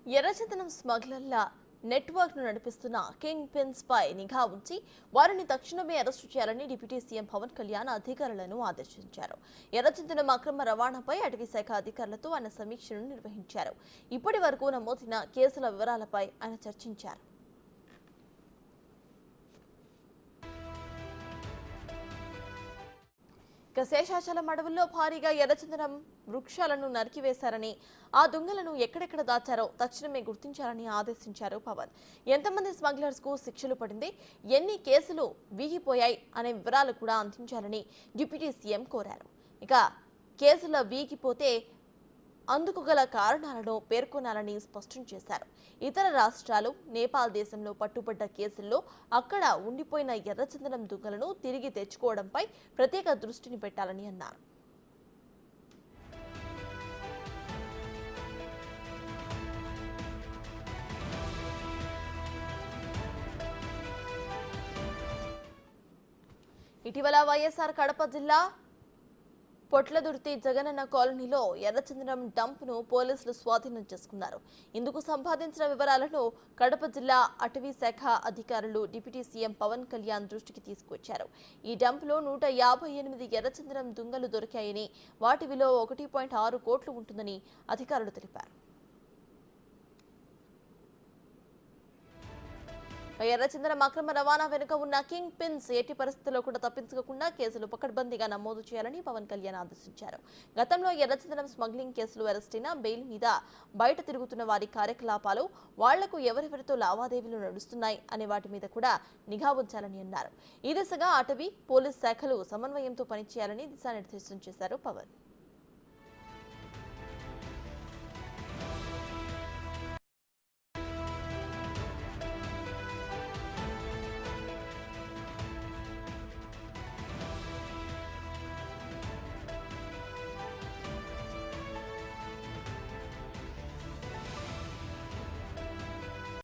ఎర్రచందనం స్మగ్లర్ల నెట్వర్క్ ను నడిపిస్తున్న కింగ్ పిన్స్ పై నిఘా ఉంచి వారిని తక్షణమే అరెస్టు చేయాలని డిప్యూటీ సీఎం పవన్ కళ్యాణ్ అధికారులను ఆదేశించారు. ఎర్రచందనం అక్రమ రవాణాపై అటవీ శాఖ అధికారులతో ఆయన సమీక్షను నిర్వహించారు. ఇప్పటి వరకు నమోదైన కేసుల వివరాలపై ఆయన చర్చించారు. శేషాచలం అడవుల్లో భారీగా ఎర్రచందనం వృక్షాలను నరికివేశారని, ఆ దొంగలను ఎక్కడెక్కడ దాచారో తక్షణమే గుర్తించాలని ఆదేశించారు పవన్. ఎంతమంది స్మగ్లర్స్ కు శిక్షలు పడింది, ఎన్ని కేసులు వీగిపోయాయి అనే వివరాలు కూడా అందించాలని డిప్యూటీ సీఎం కోరారు. ఇక కేసులు వీగిపోతే అందుకు గల కారణాలను పేర్కొనాలని స్పష్టం చేశారు. ఇతర రాష్ట్రాలు, నేపాల్ దేశంలో పట్టుబడ్డ కేసుల్లో అక్కడ ఉండిపోయిన ఎర్రచందనం దొంగలను తిరిగి తెచ్చుకోవడంపై ప్రత్యేక దృష్టిని పెట్టాలని అన్నారు. ఇటీవల వైఎస్ఆర్ కడప జిల్లా పొట్లదుర్తి జగనన్న కాలనీలో ఎర్రచందనం డంప్ ను పోలీసులు స్వాధీనం చేసుకున్నారు. ఇందుకు సంపాదించిన వివరాలను కడప జిల్లా అటవీ శాఖ అధికారులు డిప్యూటీ సీఎం పవన్ కళ్యాణ్ దృష్టికి తీసుకొచ్చారు. ఈ డంప్ లో 158 ఎర్రచందనం దుంగలు దొరికాయని, వాటి విలువ 1.6 కోట్లు ఉంటుందని అధికారులు తెలిపారు. ఎర్రచందనం అక్రమ రవాణా వెనుక ఉన్న కింగ్ పిన్స్ ఎట్టి పరిస్థితుల్లో కూడా తప్పించుకోకుండా కేసులు పకడ్బందీగా నమోదు చేయాలని పవన్ కళ్యాణ్ ఆదేశించారు. గతంలో ఎర్రచందనం స్మగ్లింగ్ కేసులు అరెస్టైన బెయిల్ మీద బయట తిరుగుతున్న వారి కార్యకలాపాలు, వాళ్లకు ఎవరెవరితో లావాదేవీలు నడుస్తున్నాయి అనే వాటి మీద కూడా నిఘా ఉంచాలని అన్నారు. ఈ దిశగా అటవీ, పోలీస్ శాఖలు సమన్వయంతో పనిచేయాలని దిశానిర్దేశం చేశారు పవన్.